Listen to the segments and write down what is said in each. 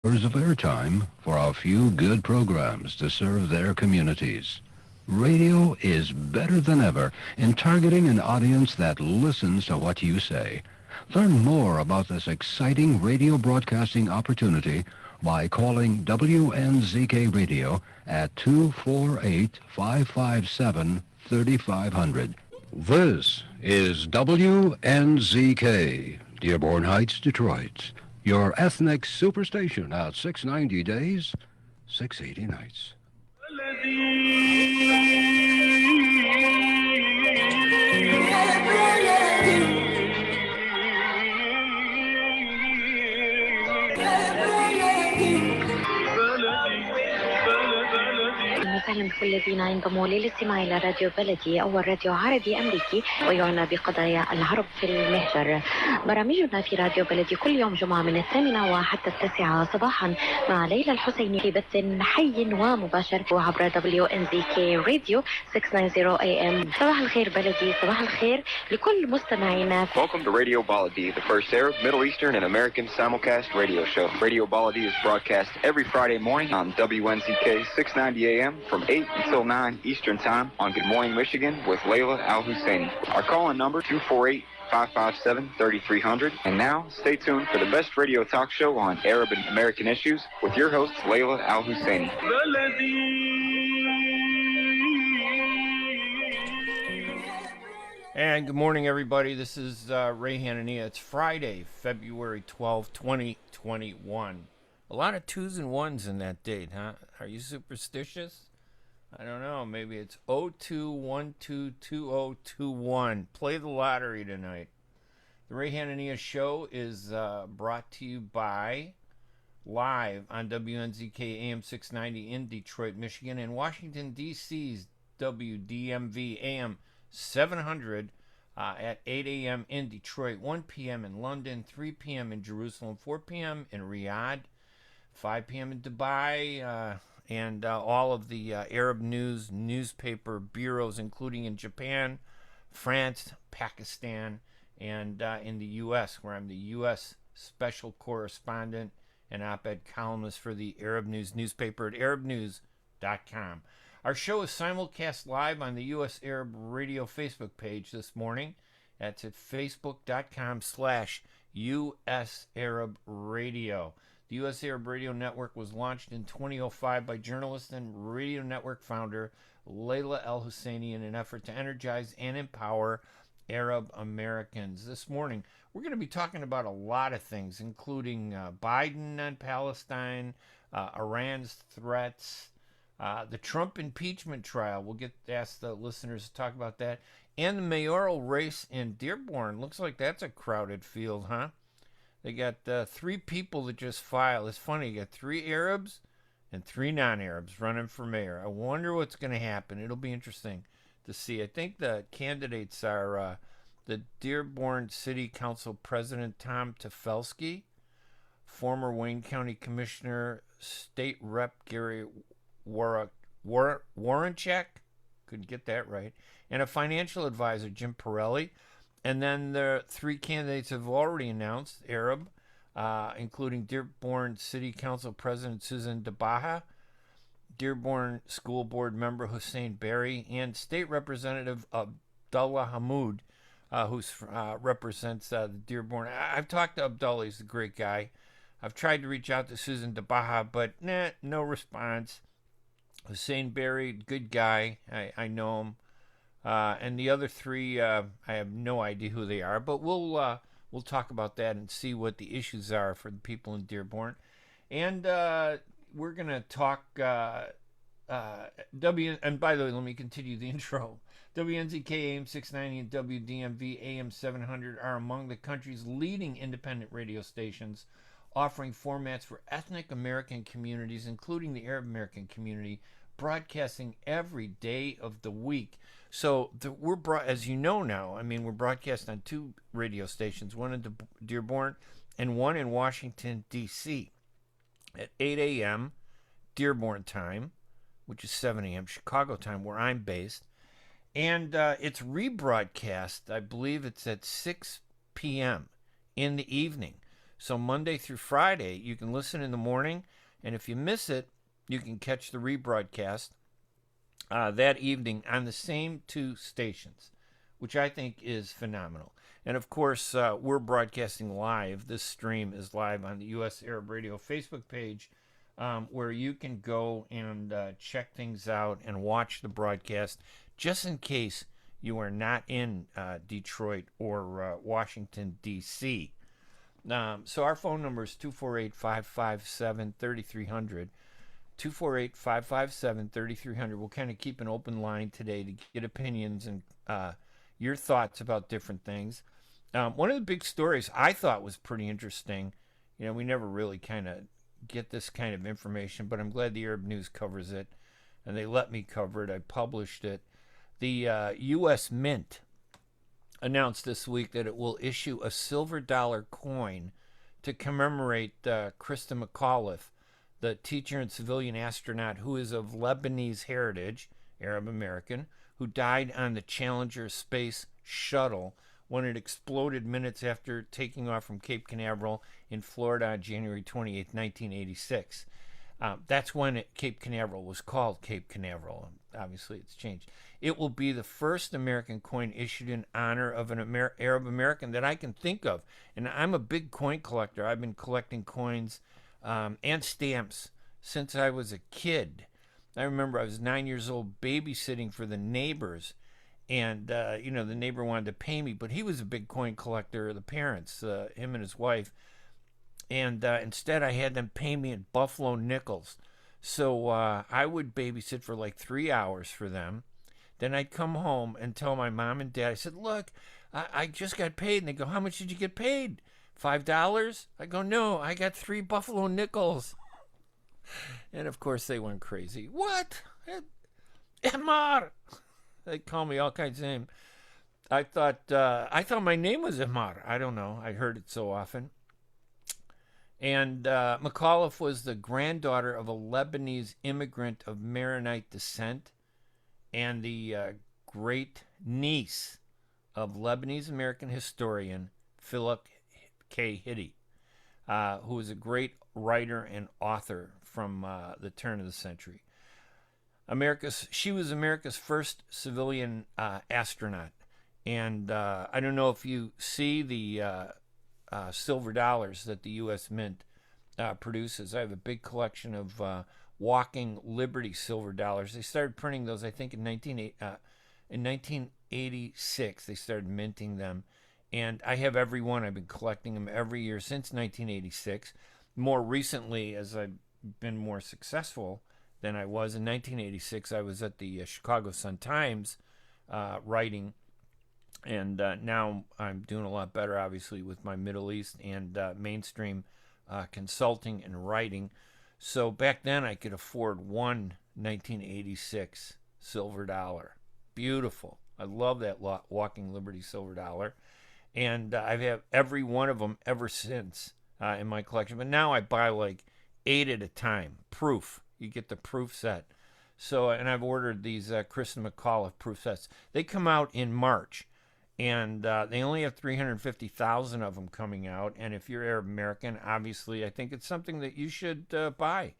Hours of airtime for a few good programs to serve their communities. Radio is better than ever in targeting an audience that listens to what you say. Learn more about this exciting radio broadcasting opportunity by calling WNZK Radio at 248-557-3500. This is WNZK, Dearborn Heights, Detroit. Your ethnic superstation at 690 days, 680 nights. وسهلا بكل الذين ينضموا للاستماع إلى راديو بلدي أول راديو عربي أمريكي ويعنى بقضايا العرب في المهجر. برامجنا في راديو بلدي كل يوم جمعة من 8 وحتى 9 صباحا مع ليلى الحسيني في بث حي ومباشر عبر WNZK راديو 690 AM. صباح الخير بلدي، صباح الخير لكل مستمعينا. Welcome to Radio Baladi, the first Arab, Middle Eastern, and American simulcast radio show. Radio Baladi is broadcast every Friday morning on WNZK 690 AM from 8 until 9 Eastern Time on Good Morning Michigan with Layla Al-Husseini. Our call-in number 248-557-3300. And now, stay tuned for the best radio talk show on Arab and American issues with your host, Layla Al-Husseini. And good morning, everybody. This is Ray Hanania. It's Friday, February 12, 2021. A lot of twos and ones in that date, huh? Are you superstitious? I don't know. Maybe it's 02122021. Play the lottery tonight. The Ray Hanania Show is brought to you by live on WNZK AM 690 in Detroit, Michigan, and Washington, D.C.'s WDMV AM 700 at 8 a.m. in Detroit, 1 p.m. in London, 3 p.m. in Jerusalem, 4 p.m. in Riyadh, 5 p.m. in Dubai, and all of the Arab news newspaper bureaus, including in Japan, France, Pakistan, and in the U.S., where I'm the U.S. special correspondent and op-ed columnist for the Arab news newspaper at arabnews.com. Our show is simulcast live on the U.S. Arab Radio Facebook page this morning. That's at facebook.com/US Arab Radio. The U.S. Arab Radio Network was launched in 2005 by journalist and radio network founder Layla Al-Husseini in an effort to energize and empower Arab Americans. This morning, we're going to be talking about a lot of things, including Biden on Palestine, Iran's threats, the Trump impeachment trial. We'll ask the listeners to talk about that. And the mayoral race in Dearborn. Looks like that's a crowded field, huh? They got 3 people that just filed. It's funny, you got 3 Arabs and 3 non-Arabs running for mayor. I wonder what's going to happen. It'll be interesting to see. I think the candidates are the Dearborn City Council President Tom Tefelsky, former Wayne County Commissioner State Rep Gary Warrencheck, couldn't get that right, and a financial advisor, Jim Pirelli. And then the 3 candidates have already announced, Arab, including Dearborn City Council President Susan DeBaha, Dearborn School Board member Hussein Berry, and State Representative Abdullah Hamoud, who represents the Dearborn. I've talked to Abdullah. He's a great guy. I've tried to reach out to Susan DeBaha, but no response. Hussein Berry, good guy. I know him. And the other 3, I have no idea who they are, but we'll talk about that and see what the issues are for the people in Dearborn. And we're going to talk and by the way, let me continue the intro. WNZK AM 690 and WDMV AM 700 are among the country's leading independent radio stations, offering formats for ethnic American communities, including the Arab American community, broadcasting every day of the week. So as you know now, we're broadcasting on 2 radio stations, one in Dearborn and one in Washington, D.C. at 8 a.m. Dearborn time, which is 7 a.m. Chicago time, where I'm based. And it's rebroadcast, I believe it's at 6 p.m. in the evening. So Monday through Friday, you can listen in the morning, and if you miss it, you can catch the rebroadcast that evening on the same two stations, which I think is phenomenal. And of course, we're broadcasting live. This stream is live on the U.S. Arab Radio Facebook page, where you can go and check things out and watch the broadcast, just in case you are not in Detroit or Washington, D.C. So our phone number is 248-557-3300. 248-557-3300. We'll kind of keep an open line today to get opinions and your thoughts about different things. One of the big stories I thought was pretty interesting. You know, we never really kind of get this kind of information, but I'm glad the Arab News covers it, and they let me cover it. I published it. The U.S. Mint announced this week that it will issue a silver dollar coin to commemorate Krista McAuliffe, the teacher and civilian astronaut who is of Lebanese heritage, Arab American, who died on the Challenger space shuttle when it exploded minutes after taking off from Cape Canaveral in Florida on January 28, 1986. That's when Cape Canaveral was called Cape Canaveral. Obviously, it's changed. It will be the first American coin issued in honor of an Arab American that I can think of. And I'm a big coin collector. I've been collecting coins and stamps since I was a kid. I remember I was 9 years old babysitting for the neighbors, and the neighbor wanted to pay me, but he was a big coin collector, the parents, him and his wife, and instead I had them pay me in Buffalo nickels. So I would babysit for like 3 hours for them. Then I'd come home and tell my mom and dad, I said, look, I just got paid. And they go, how much did you get paid? $5? I go, no, I got 3 Buffalo nickels. And of course they went crazy. What? Emar. They call me all kinds of names. I thought my name was Emar. I don't know. I heard it so often. And McAuliffe was the granddaughter of a Lebanese immigrant of Maronite descent and the great niece of Lebanese American historian Philip K. Hitti, who was a great writer and author from the turn of the century. She was America's first civilian astronaut. And I don't know if you see the silver dollars that the U.S. Mint produces. I have a big collection of walking Liberty silver dollars. They started printing those, I think, in 1986. They started minting them. And I have every one. I've been collecting them every year since 1986. More recently, as I've been more successful than I was in 1986, I was at the Chicago Sun-Times writing. And now I'm doing a lot better, obviously, with my Middle East and mainstream consulting and writing. So back then I could afford one 1986 silver dollar. Beautiful. I love that Walking Liberty silver dollar. And I've had every one of them ever since in my collection. But now I buy like 8 at a time. Proof. You get the proof set. So, and I've ordered these Krista McAuliffe proof sets. They come out in March. And they only have 350,000 of them coming out. And if you're Arab American, obviously, I think it's something that you should buy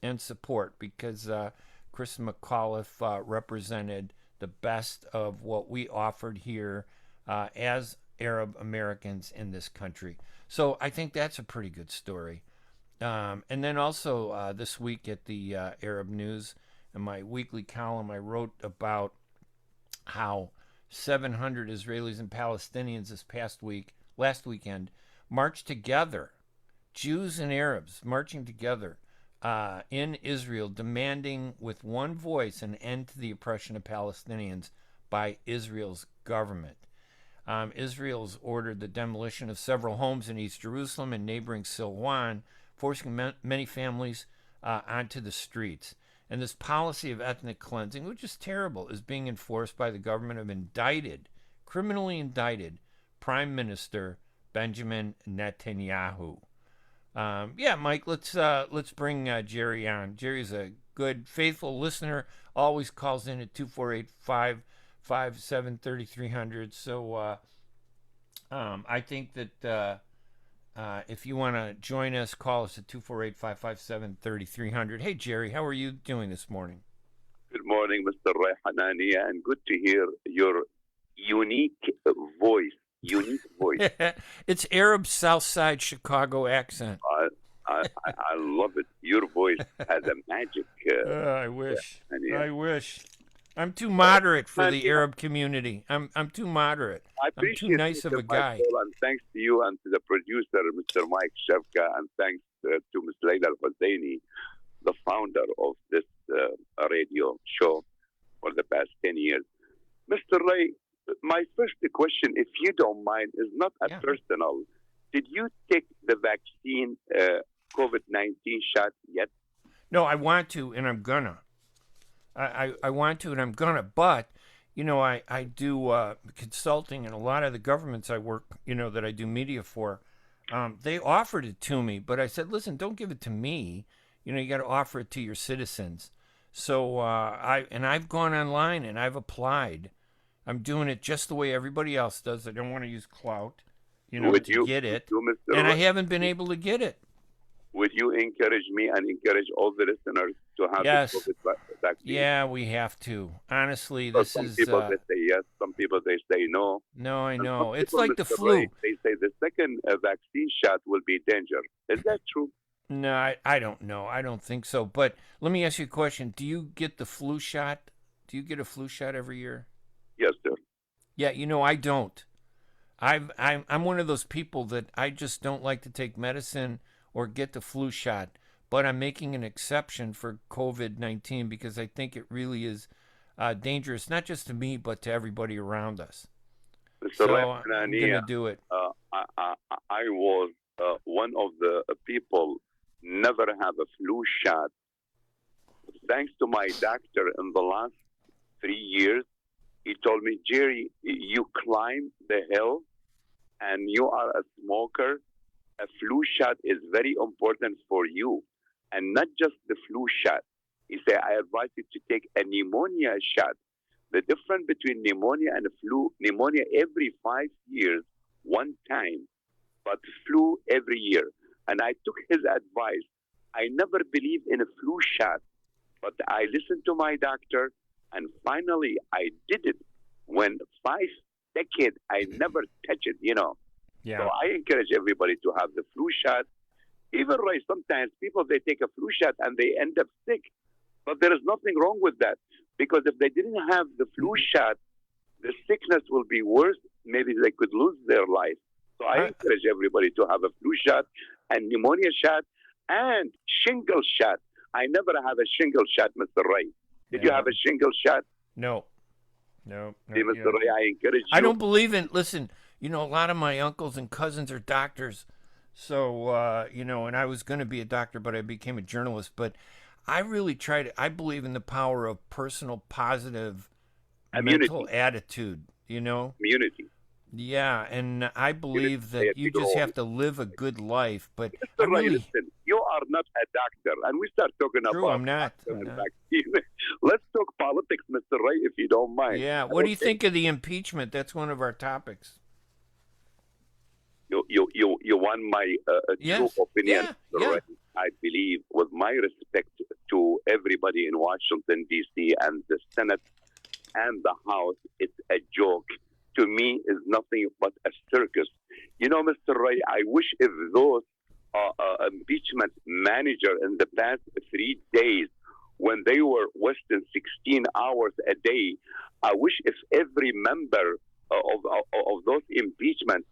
and support, because Krista McAuliffe represented the best of what we offered here as Arab Americans in this country. So I think that's a pretty good story. And then also this week at the Arab News, in my weekly column, I wrote about how 700 Israelis and Palestinians last weekend, marched together, Jews and Arabs marching together in Israel, demanding with one voice an end to the oppression of Palestinians by Israel's government. Israel's ordered the demolition of several homes in East Jerusalem and neighboring Silwan, forcing many families onto the streets. And this policy of ethnic cleansing, which is terrible, is being enforced by the government of criminally indicted Prime Minister Benjamin Netanyahu. Mike, let's bring Jerry on. Jerry's a good, faithful listener, always calls in at 248-557-3300. So I think that If you want to join us, call us at 248-557-3300. Hey, Jerry, how are you doing this morning? Good morning, Mr. Ray Hanania, and good to hear your unique voice. It's Arab Southside Chicago accent. I love it. Your voice has a magic. I wish. I wish. I'm too moderate for the Arab community. I'm too moderate. I'm too nice of a guy. And thanks to you and to the producer, Mr. Mike Shevka, and thanks to Ms. Layla Al-Husseini, the founder of this radio show for the past 10 years. Mr. Ray, my first question, if you don't mind, is not personal. Did you take the vaccine COVID-19 shot yet? No, I want to, and I'm gonna. I want to, and I'm gonna. But, you know, I do consulting, and a lot of the governments I work, you know, that I do media for, they offered it to me, but I said, listen, don't give it to me. You know, you got to offer it to your citizens. So I've gone online and I've applied. I'm doing it just the way everybody else does. I don't want to use clout, you know, to get it, and I haven't been able to get it. Would you encourage me and encourage all the listeners to have the COVID vaccine? Yeah, we have to. Honestly, so some people they say yes, some people they say no. No, I know. It's like the flu. Ray, they say the second vaccine shot will be danger. Is that true? No, I don't know. I don't think so. But let me ask you a question. Do you get the flu shot? Do you get a flu shot every year? Yes, sir. Yeah, you know, I don't. I'm one of those people that I just don't like to take medicine or get the flu shot. But I'm making an exception for COVID-19 because I think it really is dangerous, not just to me, but to everybody around us. Mr. So Hanania, I'm going to do it. I was one of the people never have a flu shot. Thanks to my doctor in the last 3 years, he told me, Jerry, you climb the hill and you are a smoker. A flu shot is very important for you. And not just the flu shot. He said, I advise you to take a pneumonia shot. The difference between pneumonia and flu, pneumonia every 5 years, one time, but flu every year. And I took his advice. I never believed in a flu shot, but I listened to my doctor, and finally I did it. When 5 decades, I never touched it, you know. Yeah. So I encourage everybody to have the flu shot. Even right, sometimes people, they take a flu shot and they end up sick. But there is nothing wrong with that. Because if they didn't have the flu shot, the sickness will be worse. Maybe they could lose their life. So I encourage everybody to have a flu shot and pneumonia shot and shingle shot. I never have a shingle shot, Mr. Ray. Did you have a shingle shot? No. See, Mr. Ray, I encourage you. I don't believe in, listen, you know, a lot of my uncles and cousins are doctors. So, you know, and I was going to be a doctor, but I became a journalist. But I really I believe in the power of personal positive mental attitude, you know? Immunity. Yeah, and I believe that you just have to live a good life. But Mr. Ray, listen, you are not a doctor, and we start talking about I'm not. Let's talk politics, Mr. Ray, if you don't mind. Yeah, what do you think of the impeachment? That's one of our topics. You want my true opinion, Mr. Ray? I believe, with my respect to everybody in Washington, D.C., and the Senate and the House, it's a joke. To me, is nothing but a circus. You know, Mr. Ray, I wish if those impeachment manager in the past 3 days, when they were wasting 16 hours a day, I wish if every member of those impeachments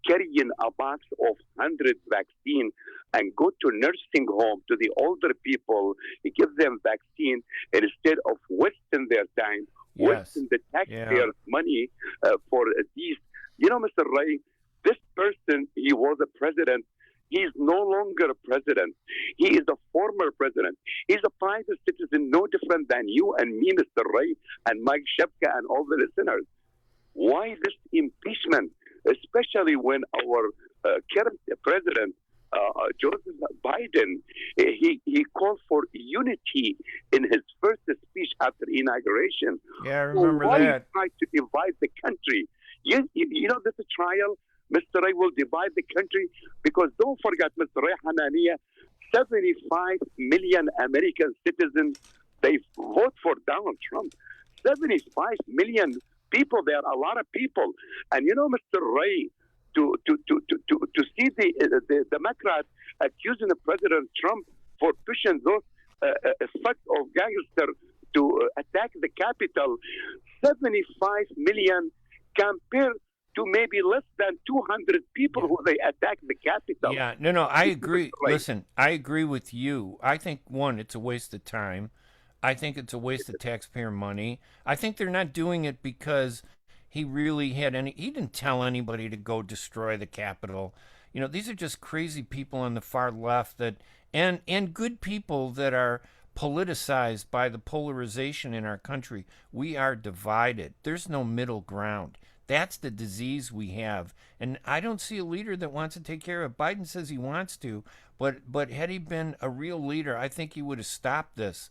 carrying a box of 100 vaccine and go to nursing home to the older people, give them vaccine instead of wasting their time, wasting the taxpayers' money for these. You know, Mr. Ray, this person, he was a president. He is no longer a president. He is a former president. He's a private citizen, no different than you and me, Mr. Ray, and Mike Shevka and all the listeners. Why this impeachment, especially when our current president, Joseph Biden, he called for unity in his first speech after inauguration. Yeah, I remember why that. Why try to divide the country? You know, this trial Mr. Ray, will divide the country, because don't forget, Mr. Ray Hanania, 75 million American citizens, they vote for Donald Trump. 75 million people, they are a lot of people. And you know, Mr. Ray, to see the Democrats accusing the President Trump for pushing those set of gangsters to attack the Capitol, 75 million compared to maybe less than 200 people who they attacked the Capitol. Yeah, no, I agree. Listen, I agree with you. I think, one, it's a waste of time. I think it's a waste of taxpayer money. I think they're not doing it because he really had he didn't tell anybody to go destroy the Capitol. You know, these are just crazy people on the far left that, and good people that are politicized by the polarization in our country. We are divided. There's no middle ground. That's the disease we have. And I don't see a leader that wants to take care of it. Biden says he wants to, but had he been a real leader, I think he would have stopped this.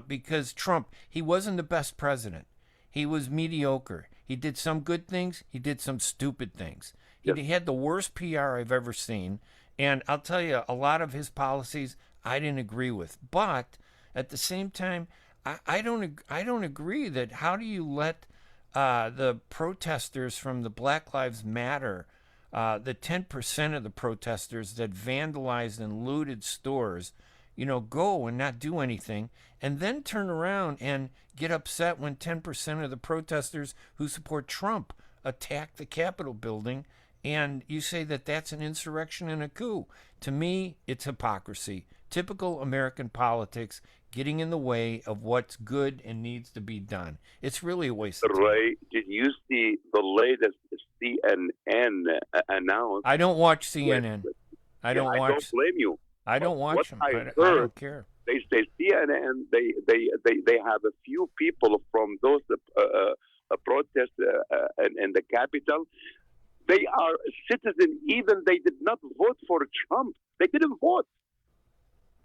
Because Trump, he wasn't the best president. He was mediocre. He did some good things. He did some stupid things. He had the worst PR I've ever seen. And I'll tell you, a lot of his policies I didn't agree with. But at the same time, I don't agree that how do you let the protesters from the Black Lives Matter, the 10% of the protesters that vandalized and looted stores, you know, go and not do anything, and then turn around and get upset when 10% of the protesters who support Trump attack the Capitol building, and you say that that's an insurrection and a coup. To me, it's hypocrisy. Typical American politics getting in the way of what's good and needs to be done. It's really a waste of time. Ray, did you see the latest CNN announcement? I don't watch CNN. I don't watch. I don't blame you. I don't watch them. I don't care. They say CNN. They have a few people from those protests in the Capitol. They are citizens, even they did not vote for Trump. They didn't vote.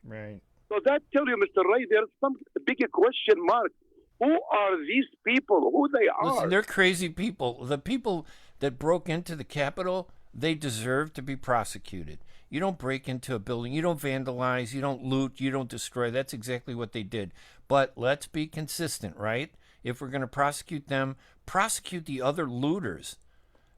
Right. So that tells you, Mr. Ray, there's some big question mark. Who are these people? Who they are? Listen, they're crazy people. The people that broke into the Capitol, they deserve to be prosecuted. You don't break into a building. You don't vandalize. You don't loot. You don't destroy. That's exactly what they did. But let's be consistent, right? If we're going to prosecute them, prosecute the other looters.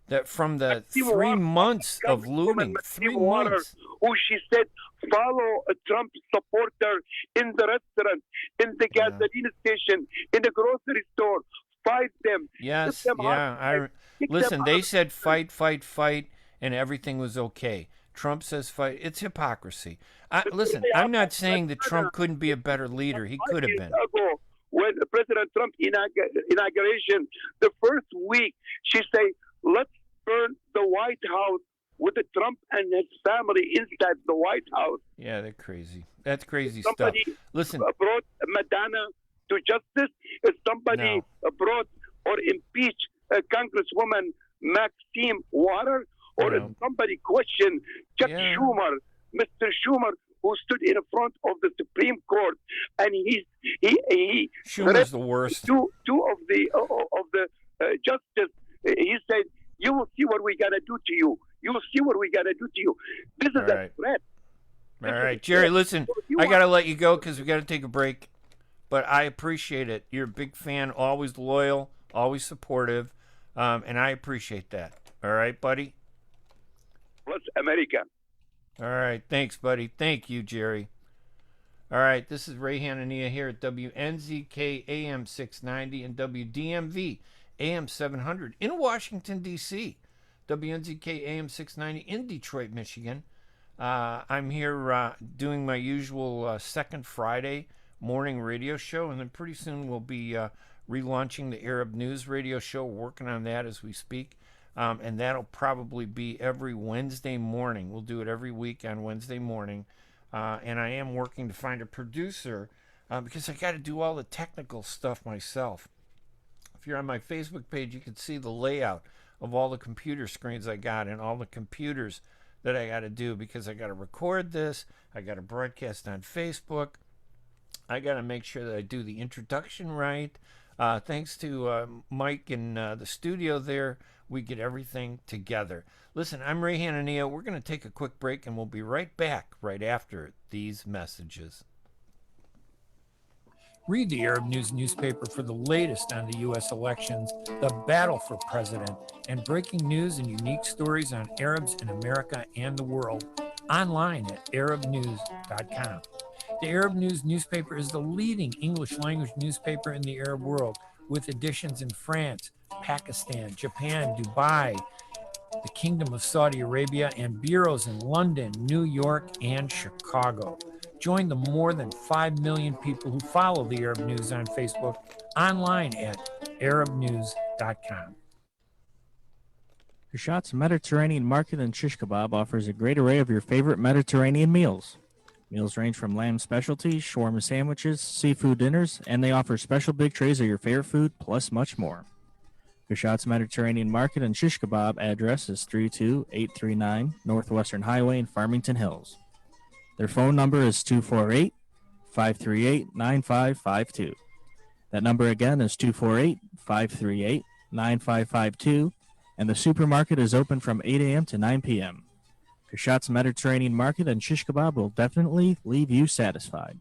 That from the 3 months of looting, 3 months. Who she said follow a Trump supporter in the restaurant, in the gasoline station, in the grocery store, fight them. Yes, listen, they said fight, and everything was okay. Trump says fight. It's hypocrisy. Listen, I'm not saying that Trump couldn't be a better leader. He could have been. When President Trump inauguration, the first week, she said, let's burn the White House with the Trump and his family inside the White House. Yeah, they're crazy. That's crazy somebody stuff. Listen, brought Madonna to justice. If somebody brought or impeached Congresswoman Maxine Waters, or if somebody questioned Chuck Schumer, Mr. Schumer, who stood in front of the Supreme Court, and he Schumer's the worst. Two of the justice. He said, "You will see what we gotta do to you. You will see what we gotta do to you." This is a threat. All right, Jerry. Listen, I gotta let you go because we gotta take a break. But I appreciate it. You're a big fan, always loyal, always supportive, and I appreciate that. All right, buddy. Plus America. All right, thanks, buddy. Thank you, Jerry. All right, this is Ray Hanania here at WNZK AM 690 and WDMV AM 700 in Washington, D.C. WNZK AM 690 in Detroit, Michigan. I'm here doing my usual second Friday morning radio show, and then pretty soon we'll be relaunching the Arab News radio show, working on that as we speak. And that'll probably be every Wednesday morning. We'll do it every week on Wednesday morning. And I am working to find a producer because I got to do all the technical stuff myself. If you're on my Facebook page, you can see the layout of all the computer screens I got and all the computers that I got to do because I got to record this. I got to broadcast on Facebook. I got to make sure that I do the introduction right. Thanks to Mike in the studio there we get everything together. Listen, I'm Ray Hanania. We're going to take a quick break, and we'll be right back right after these messages. Read the Arab News newspaper for the latest on the U.S. elections, the battle for president, and breaking news and unique stories on Arabs in America and the world, online at arabnews.com. The Arab News newspaper is the leading English-language newspaper in the Arab world, with editions in France, Pakistan, Japan, Dubai, the Kingdom of Saudi Arabia, and bureaus in London, New York, and Chicago. Join the more than 5 million people who follow the Arab News on Facebook, online at arabnews.com. Kashat's Mediterranean Market and Shish Kebab offers a great array of your favorite Mediterranean meals. Meals range from lamb specialties, shawarma sandwiches, seafood dinners, and they offer special big trays of your favorite food, plus much more. Kashat's Mediterranean Market and Shish Kebab address is 32839 Northwestern Highway in Farmington Hills. Their phone number is 248-538-9552. That number again is 248-538-9552, and the supermarket is open from 8 a.m. to 9 p.m. Kashat's Mediterranean Market and Shish Kebab will definitely leave you satisfied.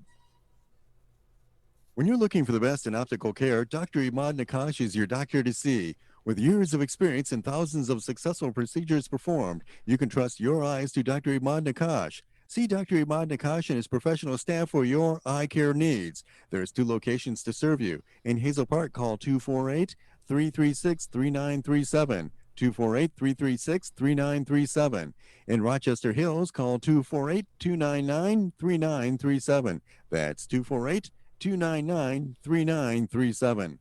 When you're looking for the best in optical care, Dr. Imad Nakash is your doctor to see. With years of experience and thousands of successful procedures performed, you can trust your eyes to Dr. Imad Nakash. See Dr. Imad Nakash and his professional staff for your eye care needs. There's 2 locations to serve you. In Hazel Park, call 248-336-3937. 248-336-3937. In Rochester Hills, call 248-299-3937. That's 248-299-3937.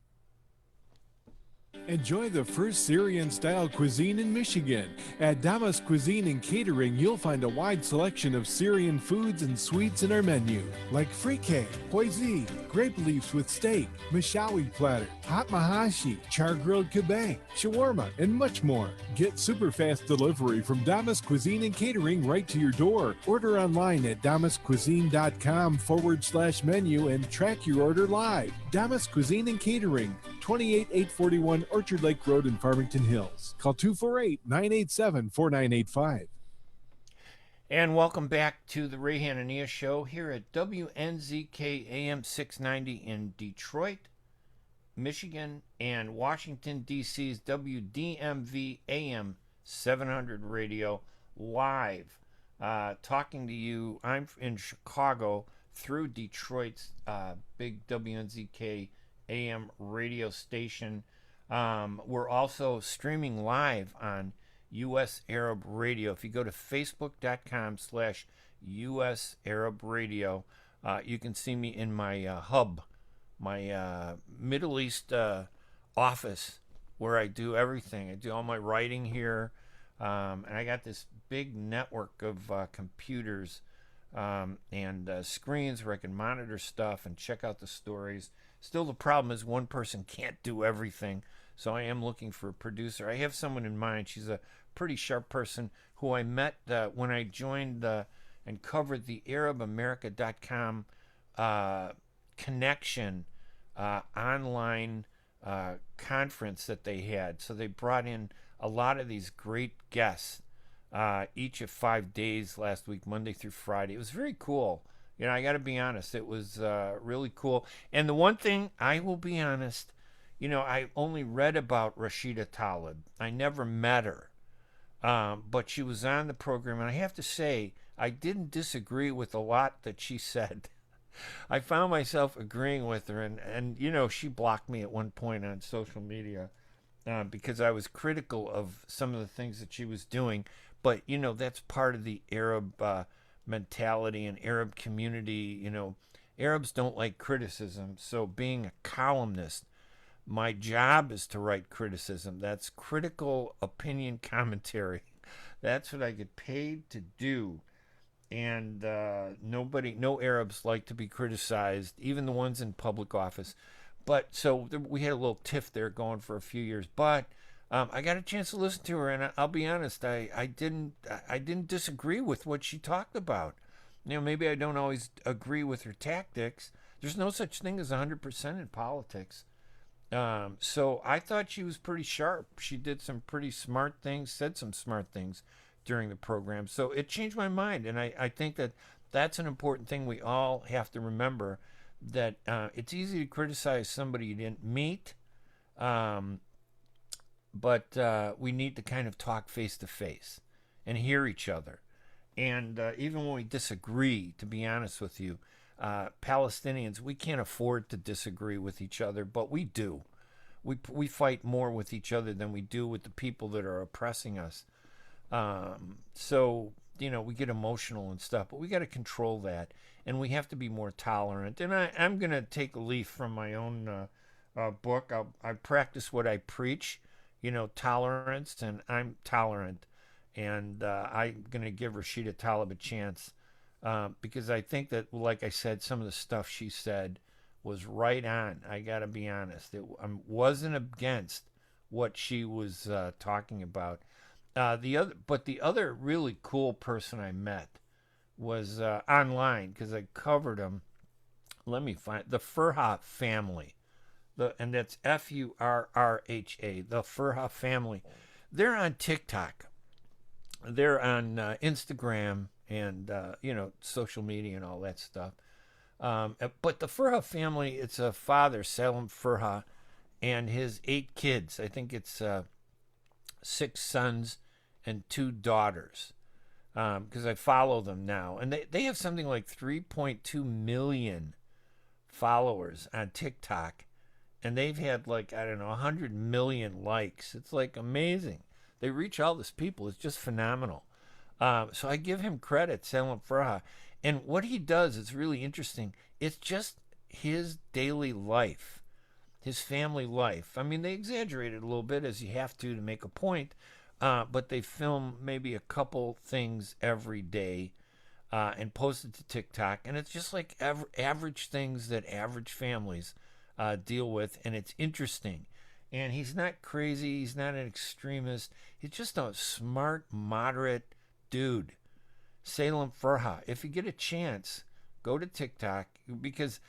Enjoy the first Syrian-style cuisine in Michigan. At Damas Cuisine and Catering, you'll find a wide selection of Syrian foods and sweets in our menu, like frike, poisi, grape leaves with steak, mashawi platter, hot mahashi, char-grilled kebab, shawarma, and much more. Get super fast delivery from Damas Cuisine and Catering right to your door. Order online at damascuisine.com/menu and track your order live. Damas Cuisine and Catering, 28841 Orchard Lake Road in Farmington Hills. Call 248-987-4985. And welcome back to the Ray Hanania Show here at WNZK AM 690 in Detroit, Michigan, and Washington, D.C.'s WDMV AM 700 radio live. Talking to you, I'm in Chicago through Detroit's big WNZK AM radio station. We're also streaming live on U.S. Arab Radio. If you go to facebook.com/U.S. Arab Radio, you can see me in my hub, my Middle East office, where I do everything. I do all my writing here, and I got this big network of computers and screens where I can monitor stuff and check out the stories. Still, the problem is one person can't do everything, so I am looking for a producer. I have someone in mind. She's a pretty sharp person who I met when I joined and covered the ArabAmerica.com connection online conference that they had. So they brought in a lot of these great guests each of 5 days last week, Monday through Friday. It was very cool. You know, I got to be honest, it was really cool. And the one thing, I will be honest, you know, I only read about Rashida Tlaib. I never met her. But she was on the program, and I have to say, I didn't disagree with a lot that she said. I found myself agreeing with her, and you know, she blocked me at one point on social media because I was critical of some of the things that she was doing. But, you know, that's part of the Arab mentality and Arab community. You know, Arabs don't like criticism, so being a columnist, my job is to write criticism. That's critical opinion commentary. That's what I get paid to do. And no Arabs like to be criticized, even the ones in public office. But so we had a little tiff there going for a few years. But I got a chance to listen to her, and I'll be honest, I didn't disagree with what she talked about. You know, maybe I don't always agree with her tactics. There's no such thing as 100% in politics. So I thought she was pretty sharp. She did some pretty smart things, said some smart things during the program. So it changed my mind. And I think that that's an important thing we all have to remember, that it's easy to criticize somebody you didn't meet, but we need to kind of talk face to face and hear each other. And even when we disagree, to be honest with you, Palestinians, we can't afford to disagree with each other, but we do. We fight more with each other than we do with the people that are oppressing us. So, we get emotional and stuff, but we got to control that, and we have to be more tolerant. And I'm going to take a leaf from my own book. I practice what I preach, tolerance, and I'm tolerant. And I'm going to give Rashida Tlaib a chance because I think that, like I said, some of the stuff she said was right on. I got to be honest. I wasn't against what she was talking about. The other really cool person I met was online, because I covered him. Let me find the Furha family, and that's Furrha, the Furha family. They're on TikTok. They're on Instagram and social media and all that stuff. But the Furha family, it's a father, Salem Furha, and his 8 kids. I think it's 6 sons and 2 daughters. Because I follow them now, and they have something like 3.2 million followers on TikTok, and they've had 100 million likes. It's amazing. They reach all these people. It's just phenomenal. So I give him credit, Salem Furha. And what he does is really interesting. It's just his daily life, his family life. I mean, they exaggerate it a little bit, as you have to make a point, but they film maybe a couple things every day and post it to TikTok. And it's just like average things that average families deal with, and it's interesting. And he's not crazy. He's not an extremist. He's just a smart, moderate dude. Salem Furha. If you get a chance, go to TikTok, because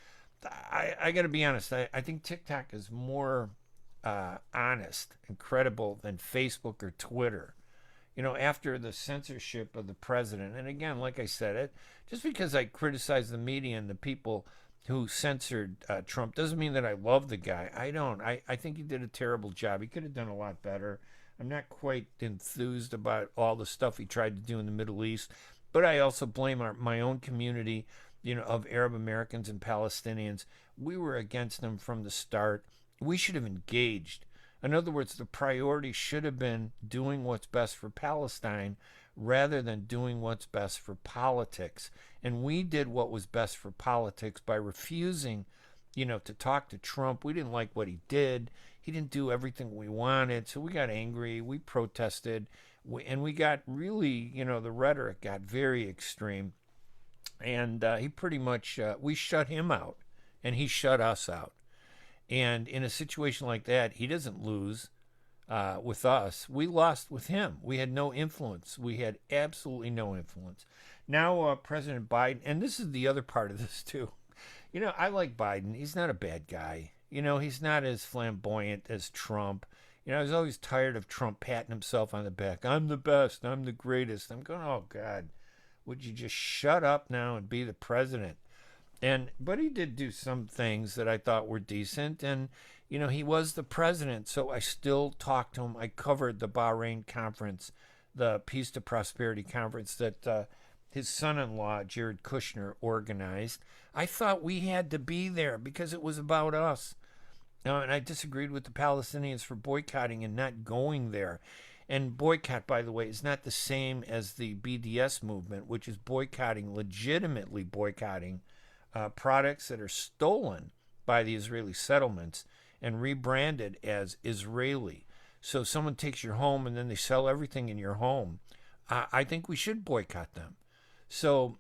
I got to be honest. I think TikTok is more honest and credible than Facebook or Twitter. After the censorship of the president. And again, like I said, just because I criticize the media and the people who censored Trump doesn't mean that I love the guy. I don't. I think he did a terrible job. He could have done a lot better. I'm not quite enthused about all the stuff he tried to do in the Middle East, but I also blame my own community, of Arab Americans and Palestinians. We were against them from the start. We should have engaged. In other words, the priority should have been doing what's best for Palestine rather than doing what's best for politics. And we did what was best for politics by refusing, to talk to Trump. We didn't like what he did. He didn't do everything we wanted. So we got angry. We protested. And we got really, the rhetoric got very extreme. And he pretty much, we shut him out and he shut us out. And in a situation like that, he doesn't lose with us. We lost with him. We had no influence. We had absolutely no influence. Now, President Biden, and this is the other part of this too. I like Biden. He's not a bad guy. He's not as flamboyant as Trump. I was always tired of Trump patting himself on the back. I'm the best. I'm the greatest. I'm going, oh, God, would you just shut up now and be the president? But he did do some things that I thought were decent. And, he was the president. So I still talked to him. I covered the Bahrain conference, the Peace to Prosperity conference that his son-in-law, Jared Kushner, organized. I thought we had to be there because it was about us. And I disagreed with the Palestinians for boycotting and not going there. And boycott, by the way, is not the same as the BDS movement, which is legitimately boycotting products that are stolen by the Israeli settlements and rebranded as Israeli. So someone takes your home and then they sell everything in your home. I think we should boycott them. So,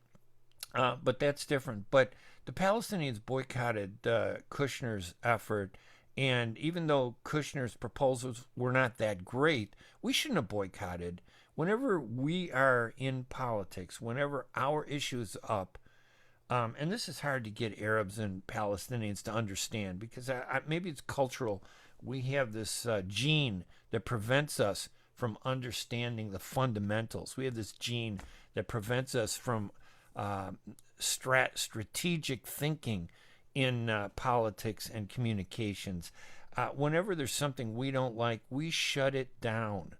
but that's different. But the Palestinians boycotted Kushner's effort. And even though Kushner's proposals were not that great, we shouldn't have boycotted. Whenever we are in politics, whenever our issue is up, And this is hard to get Arabs and Palestinians to understand because maybe it's cultural. We have this gene that prevents us from understanding the fundamentals. We have this gene that prevents us from strategic thinking in politics and communications. Whenever there's something we don't like, we shut it down.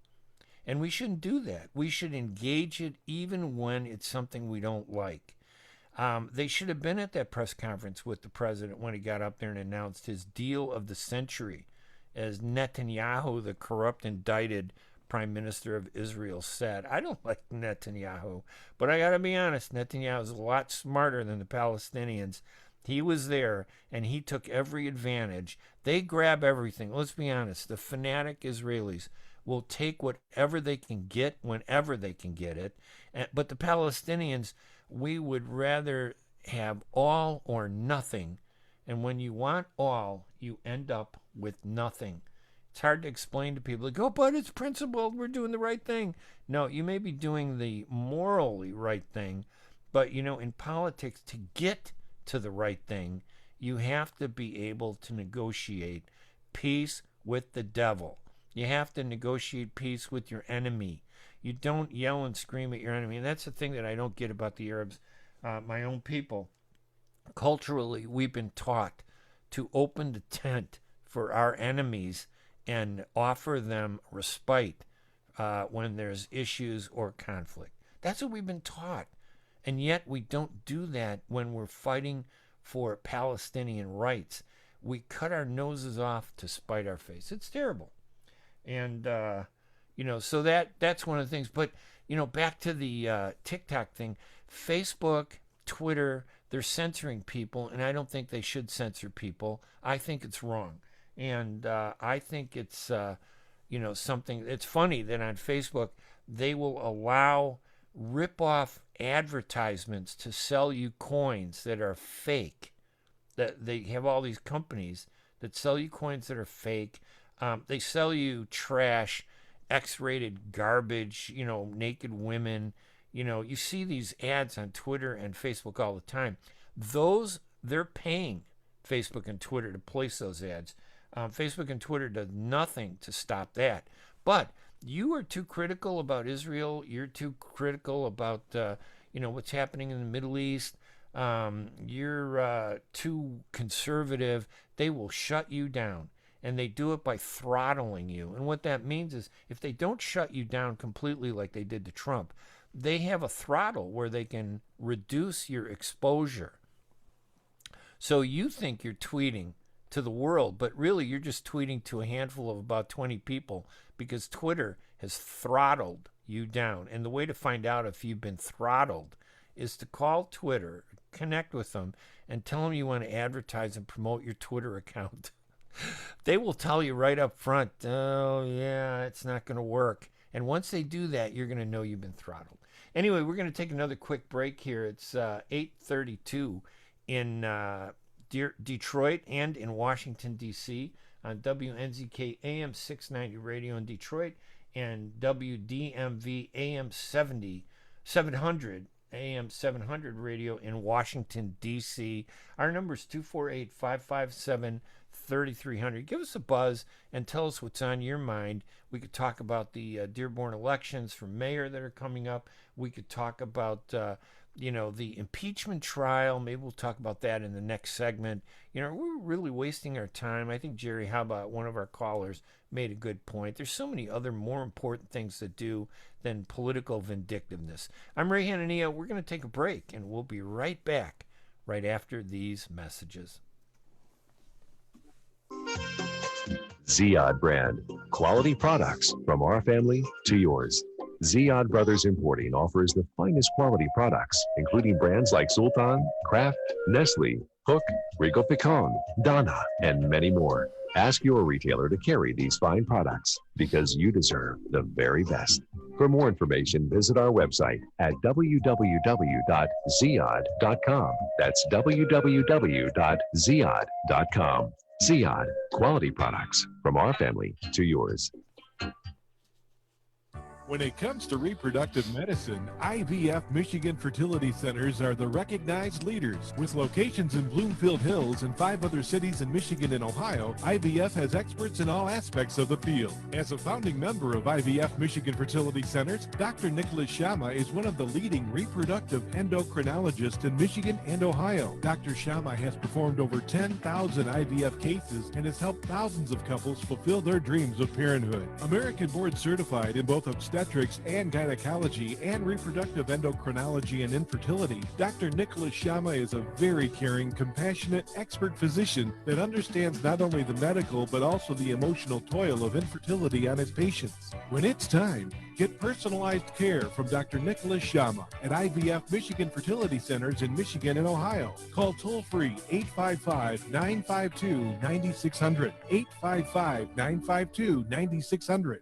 And we shouldn't do that. We should engage it even when it's something we don't like. They should have been at that press conference with the president when he got up there and announced his deal of the century, as Netanyahu, the corrupt, indicted prime minister of Israel, said. I don't like Netanyahu, but I got to be honest, Netanyahu is a lot smarter than the Palestinians. He was there, and he took every advantage. They grab everything. Let's be honest. The fanatic Israelis will take whatever they can get whenever they can get it. But the Palestinians, we would rather have all or nothing. And when you want all, you end up with nothing. It's hard to explain to people. They go, but it's principled. We're doing the right thing. No, you may be doing the morally right thing. But, in politics, to get to the right thing, you have to be able to negotiate peace with the devil. You have to negotiate peace with your enemy. You don't yell and scream at your enemy. And that's the thing that I don't get about the Arabs, my own people. Culturally, we've been taught to open the tent for our enemies and offer them respite when there's issues or conflict. That's what we've been taught. And yet we don't do that when we're fighting for Palestinian rights. We cut our noses off to spite our face. It's terrible. And, so that's one of the things. But, back to the TikTok thing, Facebook, Twitter, they're censoring people, and I don't think they should censor people. I think it's wrong. And I think it's, something. It's funny that on Facebook, they will allow rip-off advertisements to sell you coins that are fake. That they have all these companies that sell you coins that are fake. They sell you trash, X-rated garbage, naked women. You see these ads on Twitter and Facebook all the time. They're paying Facebook and Twitter to place those ads. Facebook and Twitter does nothing to stop that. But you are too critical about Israel. You're too critical about, what's happening in the Middle East. You're too conservative. They will shut you down. And they do it by throttling you. And what that means is if they don't shut you down completely like they did to Trump, they have a throttle where they can reduce your exposure. So you think you're tweeting to the world, but really you're just tweeting to a handful of about 20 people because Twitter has throttled you down. And the way to find out if you've been throttled is to call Twitter, connect with them, and tell them you want to advertise and promote your Twitter account. They will tell you right up front, oh, yeah, it's not going to work. And once they do that, you're going to know you've been throttled. Anyway, we're going to take another quick break here. It's 8:32 in Detroit and in Washington, D.C. on WNZK AM 690 radio in Detroit and WDMV AM 700 AM 700 radio in Washington, D.C. Our number is 248-557-3300. Give us a buzz and tell us what's on your mind. We could talk about the Dearborn elections for mayor that are coming up. We could talk about, the impeachment trial. Maybe we'll talk about that in the next segment. We're really wasting our time. I think Jerry Haba, one of our callers, made a good point. There's so many other more important things to do than political vindictiveness. I'm Ray Hanania. We're going to take a break, and we'll be right back right after these messages. Ziyad brand. Quality products from our family to yours. Ziyad Brothers Importing offers the finest quality products, including brands like Sultan, Kraft, Nestle, Hook, Rico Picon, Donna, and many more. Ask your retailer to carry these fine products because you deserve the very best. For more information, visit our website at www.ziyad.com. That's www.ziyad.com. Ziyad, quality products from our family to yours. When it comes to reproductive medicine, IVF Michigan Fertility Centers are the recognized leaders. With locations in Bloomfield Hills and 5 other cities in Michigan and Ohio, IVF has experts in all aspects of the field. As a founding member of IVF Michigan Fertility Centers, Dr. Nicholas Shama is one of the leading reproductive endocrinologists in Michigan and Ohio. Dr. Shama has performed over 10,000 IVF cases and has helped thousands of couples fulfill their dreams of parenthood. American board certified in both obstetrics and gynecology and reproductive endocrinology and infertility, Dr. Nicholas Shama is a very caring, compassionate, expert physician that understands not only the medical but also the emotional toil of infertility on his patients. When it's time, get personalized care from Dr. Nicholas Shama at IVF Michigan Fertility Centers in Michigan and Ohio. Call toll-free 855-952-9600, 855-952-9600.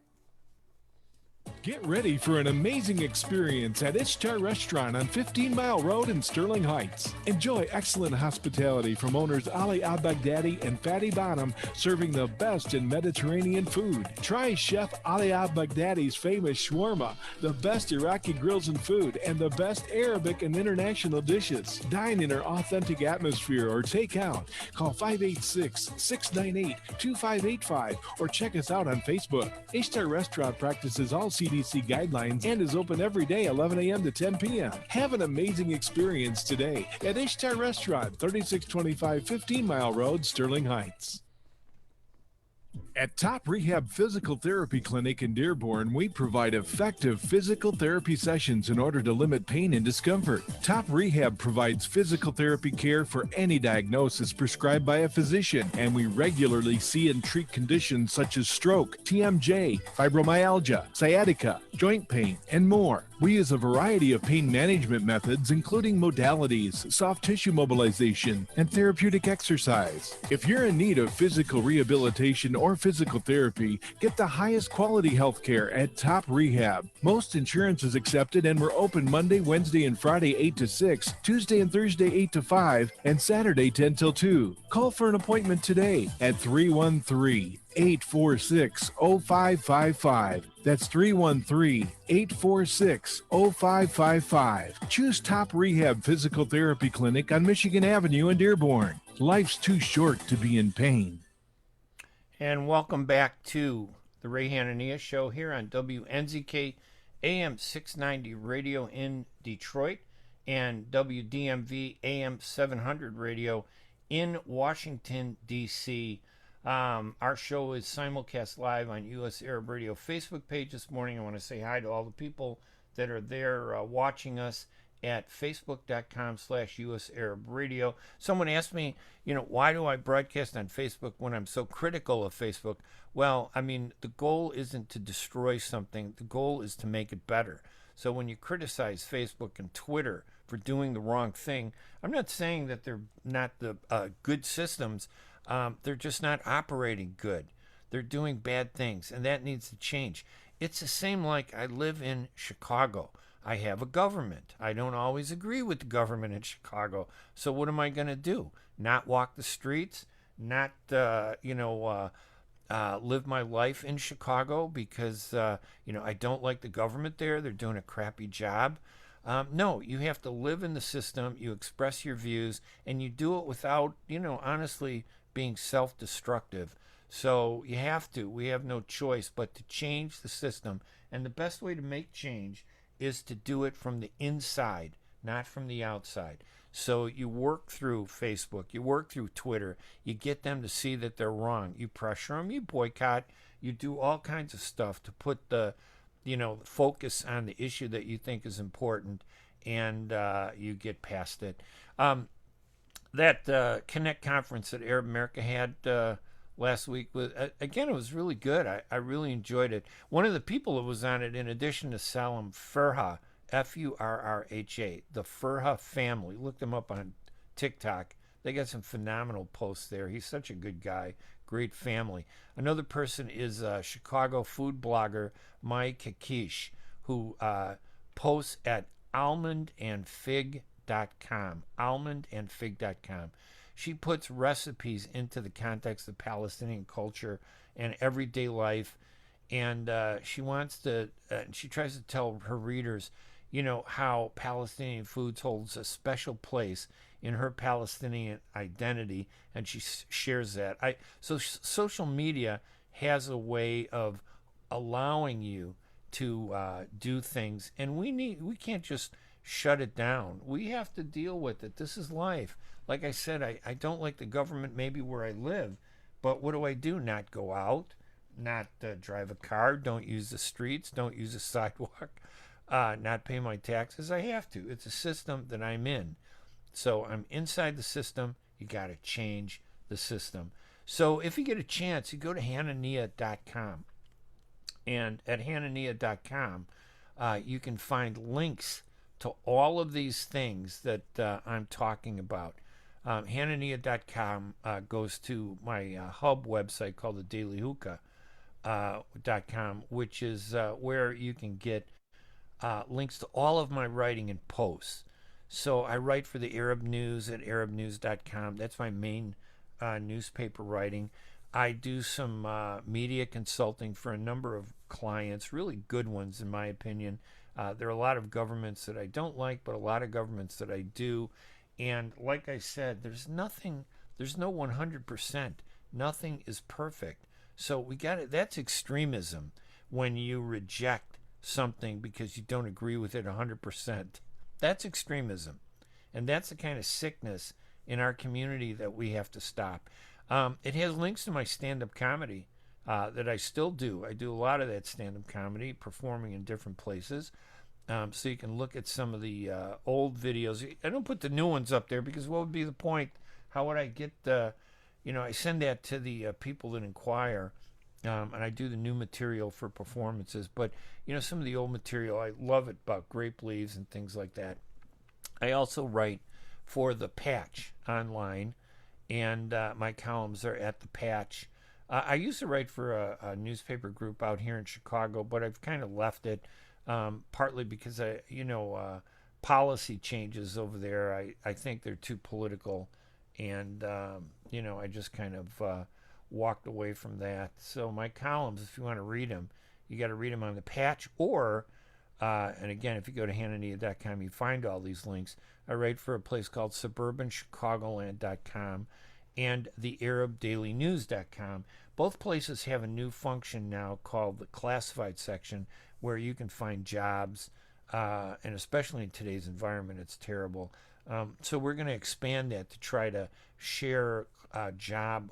Get ready for an amazing experience at Ishtar Restaurant on 15 Mile Road in Sterling Heights. Enjoy excellent hospitality from owners Ali Al-Baghdadi and Fatty Bonham, serving the best in Mediterranean food. Try Chef Ali Al-Baghdadi's famous shawarma, the best Iraqi grills and food, and the best Arabic and international dishes. Dine in our authentic atmosphere or take out. Call 586-698-2585 or check us out on Facebook. Ishtar Restaurant practices all CDC guidelines and is open every day 11 a.m. to 10 p.m. Have an amazing experience today at Ishtar Restaurant, 3625 15 Mile Road, Sterling Heights. At Top Rehab Physical Therapy Clinic in Dearborn, we provide effective physical therapy sessions in order to limit pain and discomfort. Top Rehab provides physical therapy care for any diagnosis prescribed by a physician, and we regularly see and treat conditions such as stroke, TMJ, fibromyalgia, sciatica, joint pain, and more. We use a variety of pain management methods, including modalities, soft tissue mobilization, and therapeutic exercise. If you're in need of physical rehabilitation or physical therapy, get the highest quality health care at Top Rehab. Most insurance is accepted, and we're open Monday, Wednesday, and Friday 8 to 6, Tuesday and Thursday 8 to 5, and Saturday 10 till 2. Call for an appointment today at 313-846-0555. That's 313-846-0555. Choose Top Rehab Physical Therapy Clinic on Michigan Avenue in Dearborn. Life's too short to be in pain. And welcome back to the Ray Hanania Show here on WNZK AM 690 Radio in Detroit and WDMV AM 700 Radio in Washington, D.C. Our show is simulcast live on U.S. Arab Radio Facebook page this morning. I want to say hi to all the people that are there watching us at facebook.com/US Arab Radio. Someone asked me, why do I broadcast on Facebook when I'm so critical of Facebook? Well, I mean, the goal isn't to destroy something. The goal is to make it better. So when you criticize Facebook and Twitter for doing the wrong thing, I'm not saying that they're not the good systems. They're just not operating good. They're doing bad things, and that needs to change. It's the same like I live in Chicago. I have a government. I don't always agree with the government in Chicago. So what am I going to do? Not walk the streets? Not, live my life in Chicago because, I don't like the government there. They're doing a crappy job. No, you have to live in the system. You express your views, and you do it without, honestly being self-destructive. So you have to. We have no choice but to change the system. And the best way to make change is to do it from the inside, not from the outside. So you work through Facebook, you work through Twitter, you get them to see that they're wrong. You pressure them, you boycott, you do all kinds of stuff to put the, focus on the issue that you think is important, and you get past it. That Connect conference that Arab America had last week was, again, it was really good. I really enjoyed it. One of the people that was on it, in addition to Salam Furha, Furrha, the Furha family, look them up on TikTok. They got some phenomenal posts there. He's such a good guy, great family. Another person is Chicago food blogger Mike Hakish, who posts at almondandfig.com, almondandfig.com. She puts recipes into the context of Palestinian culture and everyday life, And she wants to, she tries to tell her readers, how Palestinian foods holds a special place in her Palestinian identity, and she shares that. So social media has a way of allowing you to do things, and we can't just shut it down. We have to deal with it. This is life. Like I said, I don't like the government maybe where I live, but what do? Not go out, not drive a car, don't use the streets, don't use the sidewalk, not pay my taxes. I have to. It's a system that I'm in. So I'm inside the system. You got to change the system. So if you get a chance, you go to hanania.com. And at hanania.com, you can find links to all of these things that I'm talking about. Hanania.com goes to my hub website called the dailyhookah.com, which is where you can get links to all of my writing and posts. So I write for the Arab News at arabnews.com. That's my main newspaper writing. I do some media consulting for a number of clients, really good ones in my opinion. There are a lot of governments that I don't like, but a lot of governments that I do. And like I said, there's no 100%. Nothing is perfect. So we got it. That's extremism when you reject something because you don't agree with it 100%. That's extremism. And that's the kind of sickness in our community that we have to stop. It has links to my stand-up comedy that I still do. I do a lot of that stand-up comedy, performing in different places. So you can look at some of the old videos. I don't put the new ones up there because what would be the point? How would I get the, I send that to the people that inquire, and I do the new material for performances. But, some of the old material, I love it, about grape leaves and things like that. I also write for The Patch online, and my columns are at The Patch. I used to write for a newspaper group out here in Chicago, but I've kind of left it. Partly because policy changes over there. I think they're too political, and I just kind of walked away from that. So my columns, if you want to read them, you got to read them on The Patch, or and again, if you go to hanania.com, you find all these links. I write for a place called suburbanchicagoland.com and the arabdailynews.com. Both places have a new function now called the classified section, where you can find jobs, and especially in today's environment, it's terrible. So we're going to expand that to try to share job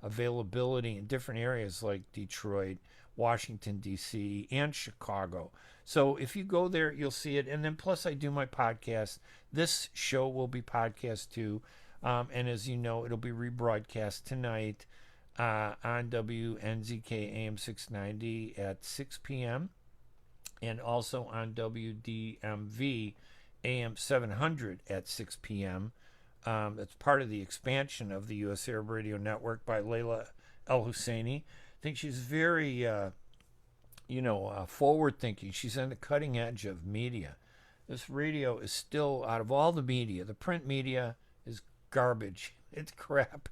availability in different areas like Detroit, Washington, D.C., and Chicago. So if you go there, you'll see it. And then plus I do my podcast. This show will be podcast too. And as you know, it'll be rebroadcast tonight on WNZK AM 690 at 6 p.m. and also on WDMV AM 700 at 6 p.m. That's part of the expansion of the U.S. Arab Radio Network by Layla El-Husseini. I think she's very, forward-thinking. She's on the cutting edge of media. This radio is still, out of all the media, the print media is garbage. It's crap.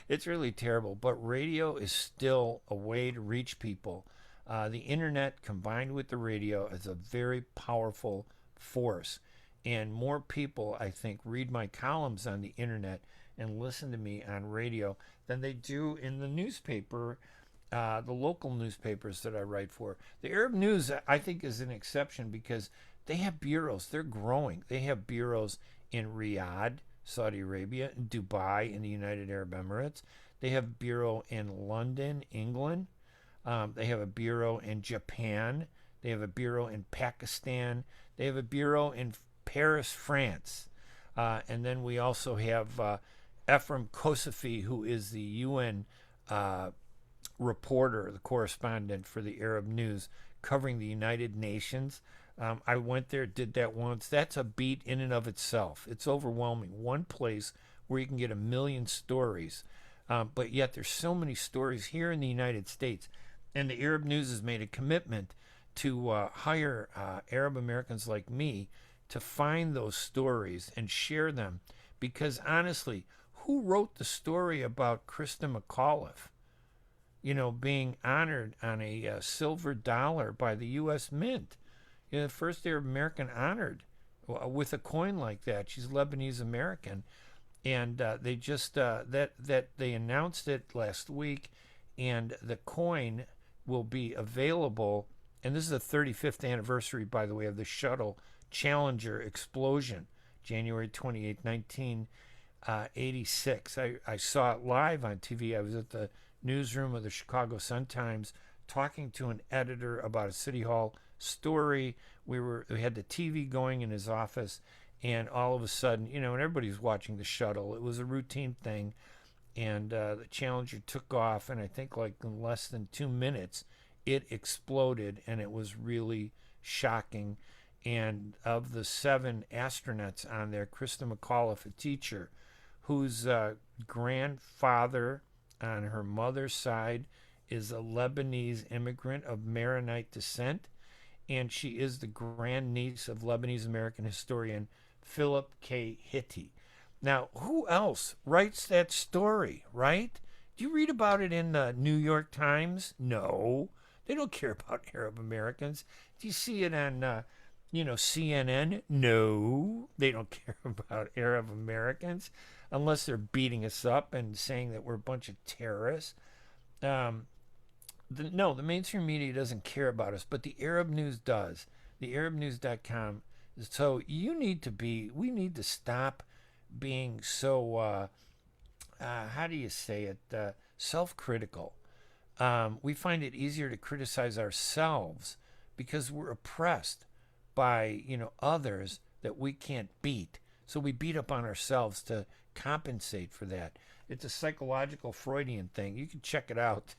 It's really terrible. But radio is still a way to reach people. The internet combined with the radio is a very powerful force. And more people, I think, read my columns on the internet and listen to me on radio than they do in the newspaper, the local newspapers that I write for. The Arab News, I think, is an exception because they have bureaus. They're growing. They have bureaus in Riyadh, Saudi Arabia, in Dubai, in the United Arab Emirates. They have a bureau in London, England. They have a bureau in Japan. They have a bureau in Pakistan. They have a bureau in Paris, France. And then we also have Ephraim Kosafi, who is the UN reporter, the correspondent for the Arab News, covering the United Nations. I went there, did that once. That's a beat in and of itself. It's overwhelming. One place where you can get 1 million stories. But yet there's so many stories here in the United States. And the Arab News has made a commitment to hire Arab Americans like me to find those stories and share them. Because honestly, who wrote the story about Krista McAuliffe? being honored on a silver dollar by the U.S. Mint. The first Arab American honored with a coin like that. She's Lebanese American, and they just that they announced it last week, and the coin will be available. And this is the 35th anniversary, by the way, of the shuttle Challenger explosion, January 28, 1986. I saw it live on TV. I was at the newsroom of the Chicago Sun-Times talking to an editor about a City Hall story. We had the TV going in his office, and all of a sudden, and everybody's watching the shuttle. It was a routine thing, and the Challenger took off, and I think like in less than 2 minutes, it exploded, and it was really shocking. And of the 7 astronauts on there, Krista McAuliffe, a teacher, whose grandfather on her mother's side is a Lebanese immigrant of Maronite descent, and she is the grandniece of Lebanese American historian Philip K. Hitti. Now, who else writes that story, right? Do you read about it in the New York Times? No, they don't care about Arab Americans. Do you see it on, CNN? No, they don't care about Arab Americans unless they're beating us up and saying that we're a bunch of terrorists. The mainstream media doesn't care about us, but the Arab News does. The ArabNews.com. So we need to stop being so, how do you say it, self-critical. We find it easier to criticize ourselves because we're oppressed by, others that we can't beat. So we beat up on ourselves to compensate for that. It's a psychological Freudian thing. You can check it out.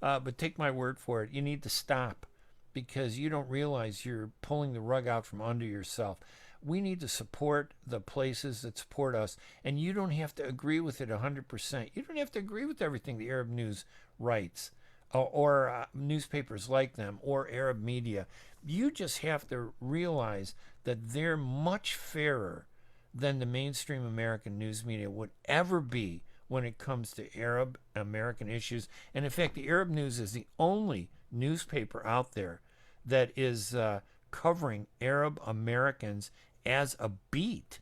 But take my word for it. You need to stop because you don't realize you're pulling the rug out from under yourself. We need to support the places that support us, and you don't have to agree with it 100%. You don't have to agree with everything the Arab News writes or newspapers like them or Arab media. You just have to realize that they're much fairer than the mainstream American news media would ever be when it comes to Arab American issues. And in fact, the Arab News is the only newspaper out there that is covering Arab Americans as a beat.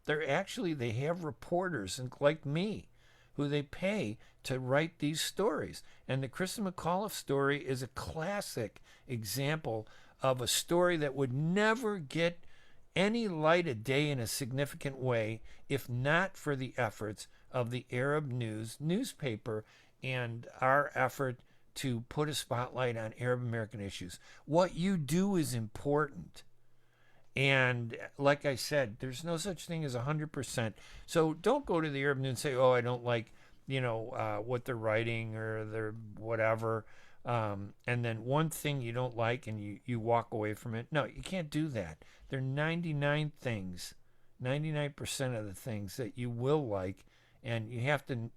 They have reporters like me who they pay to write these stories. And the Krista McAuliffe story is a classic example of a story that would never get any light of day in a significant way if not for the efforts of the Arab News newspaper and our effort to put a spotlight on Arab American issues. What you do is important. And like I said, there's no such thing as 100%. So don't go to the Arab News and say, oh, I don't like, what they're writing or their whatever. And then one thing you don't like and you walk away from it. No, you can't do that. There are 99 things, 99% of the things that you will like. And we have to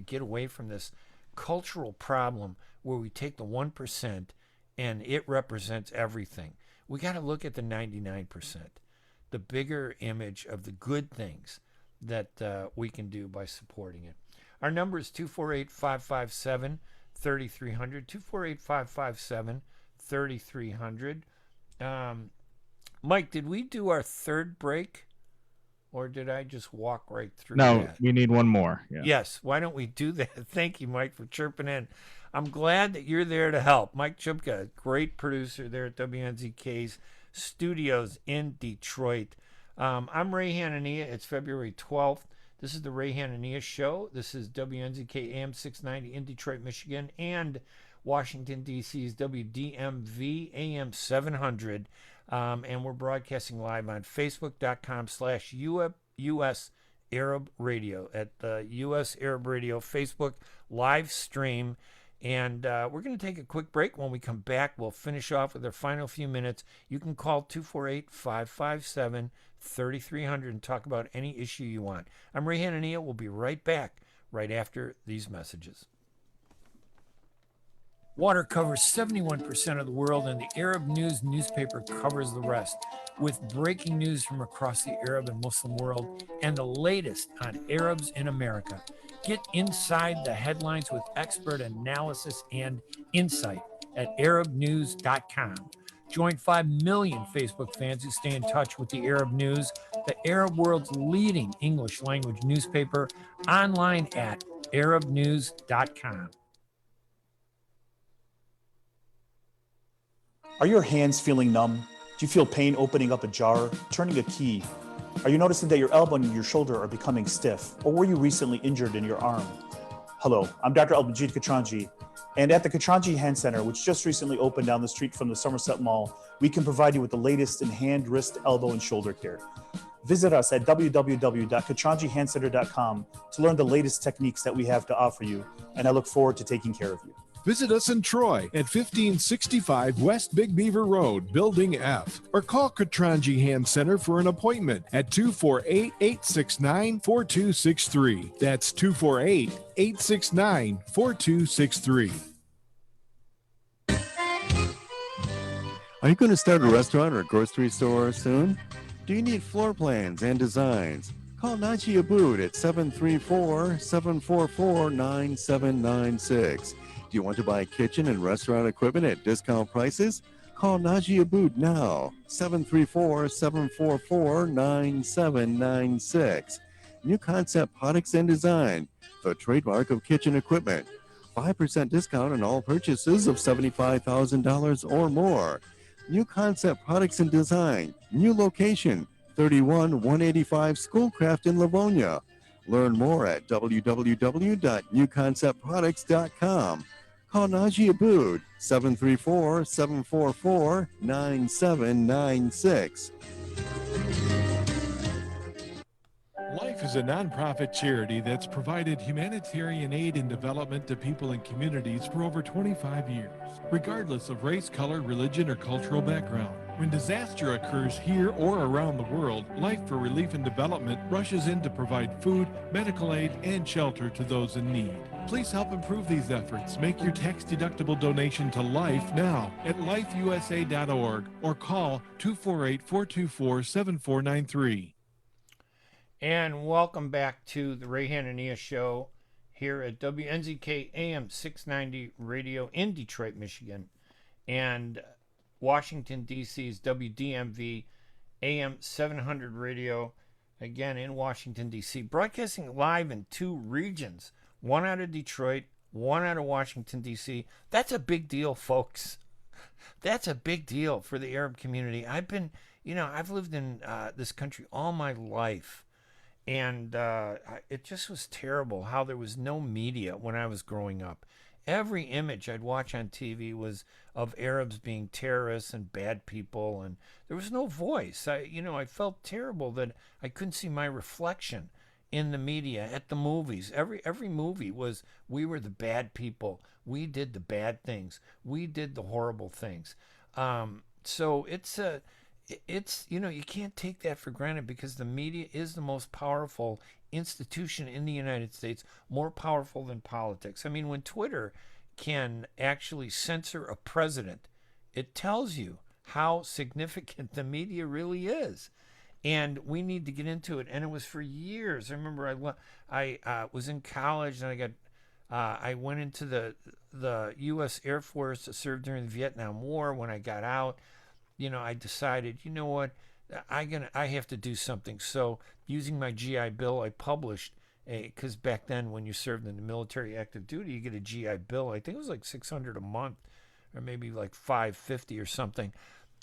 get away from this cultural problem where we take the 1% and it represents everything. We got to look at the 99%, the bigger image of the good things that we can do by supporting it. Our number is 248-557-3300, 248-557-3300. Mike, did we do our third break? Or did I just walk right through that? No, we need one more. Yeah. Yes, why don't we do that? Thank you, Mike, for chirping in. I'm glad that you're there to help. Mike Chupka, great producer there at WNZK's studios in Detroit. I'm Ray Hanania. It's February 12th. This is the Ray Hanania Show. This is WNZK AM 690 in Detroit, Michigan, and Washington, D.C.'s WDMV AM 700. And we're broadcasting live on Facebook.com/US Arab Radio at the US Arab Radio Facebook live stream. And we're going to take a quick break. When we come back, we'll finish off with our final few minutes. You can call 248-557-3300 and talk about any issue you want. I'm Ray Hanania. We'll be right back right after these messages. Water covers 71% of the world, and the Arab News newspaper covers the rest, with breaking news from across the Arab and Muslim world and the latest on Arabs in America. Get inside the headlines with expert analysis and insight at ArabNews.com. Join 5 million Facebook fans who stay in touch with the Arab News, the Arab world's leading English language newspaper, online at ArabNews.com. Are your hands feeling numb? Do you feel pain opening up a jar, turning a key? Are you noticing that your elbow and your shoulder are becoming stiff? Or were you recently injured in your arm? Hello, I'm Dr. Albajid Katranji, and at the Katranji Hand Center, which just recently opened down the street from the Somerset Mall, we can provide you with the latest in hand, wrist, elbow, and shoulder care. Visit us at www.katranjihandcenter.com to learn the latest techniques that we have to offer you, and I look forward to taking care of you. Visit us in Troy at 1565 West Big Beaver Road, Building F, or call Katranji Hand Center for an appointment at 248-869-4263. That's 248-869-4263. Are you going to start a restaurant or a grocery store soon? Do you need floor plans and designs? Call Najee Abood at 734-744-9796. Do you want to buy kitchen and restaurant equipment at discount prices? Call Najee Abood now, 734-744-9796. New Concept Products and Design, the trademark of kitchen equipment. 5% discount on all purchases of $75,000 or more. New Concept Products and Design, new location, 31185 Schoolcraft in Livonia. Learn more at www.newconceptproducts.com. Call Najee Abood, 734-744-9796. Life is a nonprofit charity that's provided humanitarian aid and development to people and communities for over 25 years, regardless of race, color, religion, or cultural background. When disaster occurs here or around the world, Life for Relief and Development rushes in to provide food, medical aid, and shelter to those in need. Please help improve these efforts. Make your tax-deductible donation to Life now at lifeusa.org or call 248-424-7493. And welcome back to the Ray Hanania Show here at WNZK AM 690 Radio in Detroit, Michigan, and Washington, D.C.'s WDMV AM 700 Radio, again in Washington, D.C., broadcasting live in 2 regions, one out of Detroit, one out of Washington, D.C. That's a big deal, folks. That's a big deal for the Arab community. I've lived in this country all my life. And it just was terrible how there was no media when I was growing up. Every image I'd watch on TV was of Arabs being terrorists and bad people, and there was no voice. I felt terrible that I couldn't see my reflection in the media, at the movies. Every movie was, we were the bad people. We did the bad things. We did the horrible things. So it's you can't take that for granted, because the media is the most powerful institution in the United States, more powerful than politics. I mean, when Twitter can actually censor a president, it tells you how significant the media really is. And we need to get into it. And it was for years. I remember I was in college, and I went into the U.S. Air Force to serve during the Vietnam War. When I got out, I decided, you know what, I have to do something. So using my GI Bill, I published because back then when you served in the military active duty, you get a GI Bill. I think it was like $600 a month, or maybe like $550 or something.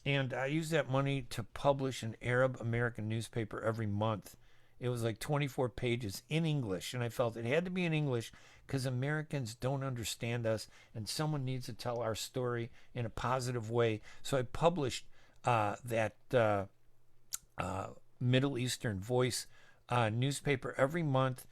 And I used that money to publish an Arab American newspaper every month. It was like 24 pages in English, and I felt it had to be in English because Americans don't understand us, and someone needs to tell our story in a positive way. So I published that Middle Eastern Voice newspaper every month,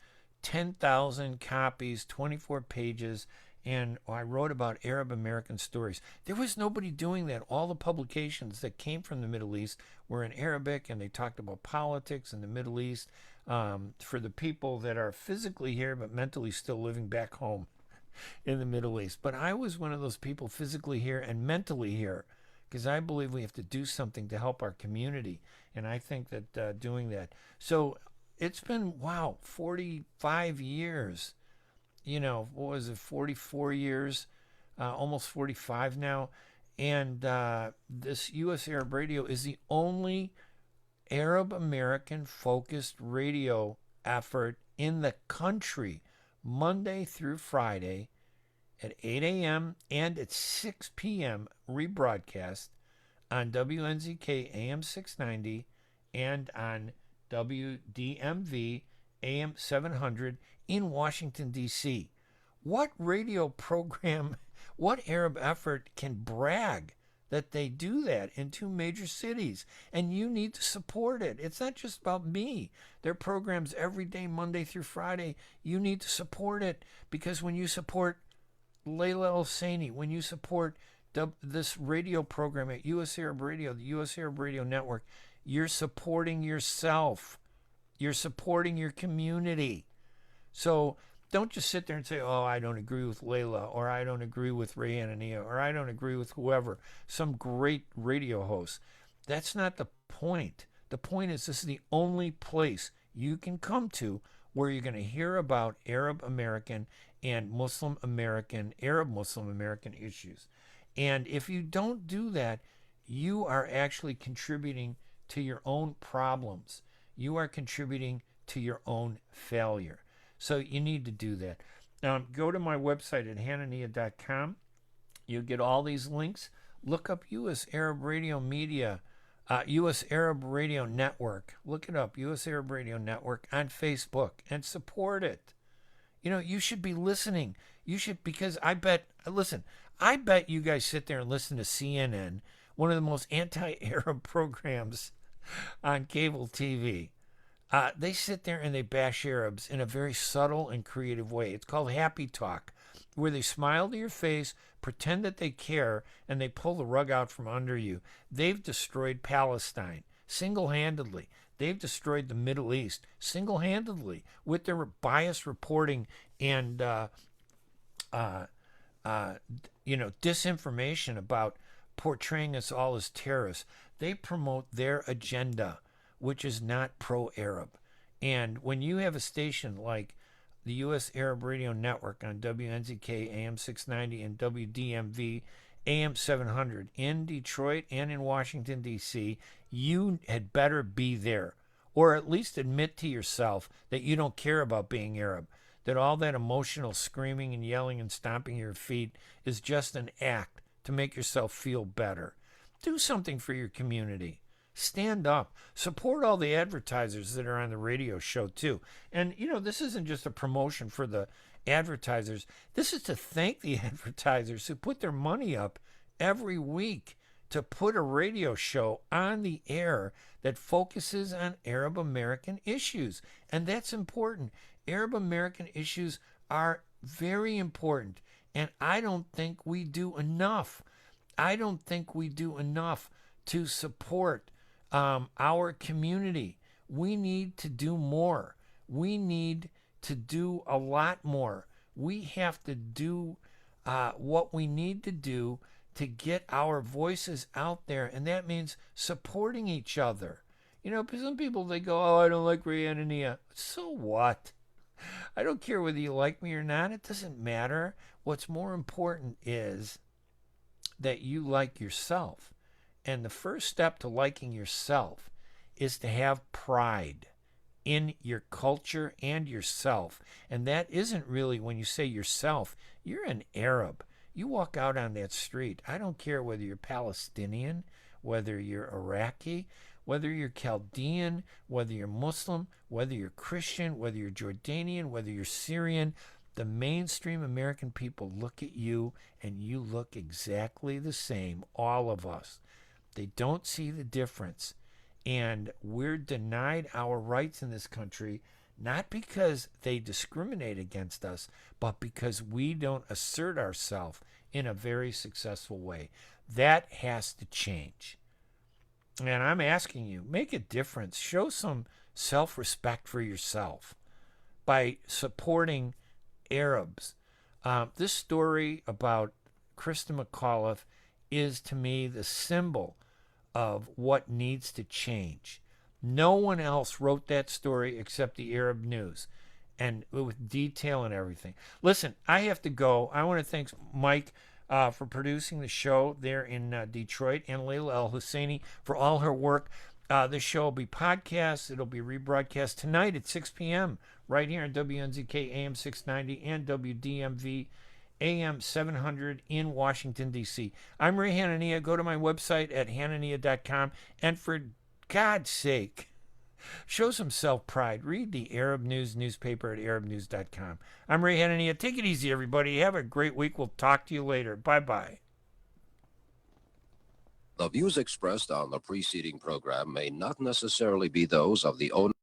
10,000 copies, 24 pages, and I wrote about Arab American stories. There was nobody doing that. All the publications that came from the Middle East were in Arabic, and they talked about politics in the Middle East for the people that are physically here but mentally still living back home in the Middle East. But I was one of those people physically here and mentally here, because I believe we have to do something to help our community, and I think that doing that. So it's been, wow, 45 years. What was it, 44 years, almost 45 now. And this U.S. Arab Radio is the only Arab American focused radio effort in the country, Monday through Friday at 8 a.m. and at 6 p.m. rebroadcast on WNZK AM 690 and on WDMV AM 700 in Washington, D.C. What radio program, what Arab effort can brag that they do that in two major cities? And you need to support it. It's not just about me. Their programs every day, Monday through Friday. You need to support it, because when you support Layla El-Saini, when you support this radio program at U.S. Arab Radio, the U.S. Arab Radio Network, you're supporting yourself. You're supporting your community. So don't just sit there and say, oh, I don't agree with Layla, or I don't agree with Ray Hanania, or I don't agree with whoever, some great radio host. That's not the point. The point is, this is the only place you can come to where you're going to hear about Arab American and Muslim American, Arab Muslim American issues. And if you don't do that, you are actually contributing to your own problems. You are contributing to your own failure. So you need to do that. Go to my website at hanania.com. You'll get all these links. Look up U.S. Arab Radio Media, U.S. Arab Radio Network. Look it up, U.S. Arab Radio Network on Facebook, and support it. You should be listening. You should, because I bet you guys sit there and listen to CNN, one of the most anti-Arab programs on cable TV. They sit there and they bash Arabs in a very subtle and creative way. It's called happy talk, where they smile to your face, pretend that they care, and they pull the rug out from under you. They've destroyed Palestine single-handedly. They've destroyed the Middle East single-handedly with their biased reporting and disinformation about portraying us all as terrorists. They promote their agenda, which is not pro-Arab. And when you have a station like the U.S. Arab Radio Network on WNZK AM 690 and WDMV AM 700 in Detroit and in Washington, D.C., you had better be there, or at least admit to yourself that you don't care about being Arab, that all that emotional screaming and yelling and stomping your feet is just an act to make yourself feel better. Do something for your community. Stand up. Support all the advertisers that are on the radio show, too. And, this isn't just a promotion for the advertisers. This is to thank the advertisers who put their money up every week to put a radio show on the air that focuses on Arab American issues. And that's important. Arab American issues are very important. And I don't think we do enough. I don't think we do enough to support our community. We need to do more. We need to do a lot more. We have to do what we need to do to get our voices out there, and that means supporting each other. Some people, they go, oh, I don't like Ray Hanania. So what? I don't care whether you like me or not. It doesn't matter. What's more important is that you like yourself. And the first step to liking yourself is to have pride in your culture and yourself. And that isn't really, when you say yourself, you're an Arab. You walk out on that street. I don't care whether you're Palestinian, whether you're Iraqi, whether you're Chaldean, whether you're Muslim, whether you're Christian, whether you're Jordanian, whether you're Syrian. The mainstream American people look at you and you look exactly the same, all of us. They don't see the difference. And we're denied our rights in this country, not because they discriminate against us, but because we don't assert ourselves in a very successful way. That has to change. And I'm asking you, make a difference. Show some self-respect for yourself by supporting Arabs. This story about Krista McAuliffe is, to me, the symbol of what needs to change. No one else wrote that story except the Arab News, and with detail and everything. Listen, I have to go. I want to thank Mike for producing the show there in Detroit, and Layla El Husseini for all her work. The show will be podcast. It'll be rebroadcast tonight at 6 p.m. right here on WNZK AM 690 and WDMV AM 700 in Washington, D.C. I'm Ray Hanania. Go to my website at hanania.com, and for God's sake, show some self-pride. Read the Arab News newspaper at arabnews.com. I'm Ray Hanania. Take it easy, everybody. Have a great week. We'll talk to you later. Bye-bye. The views expressed on the preceding program may not necessarily be those of the owner.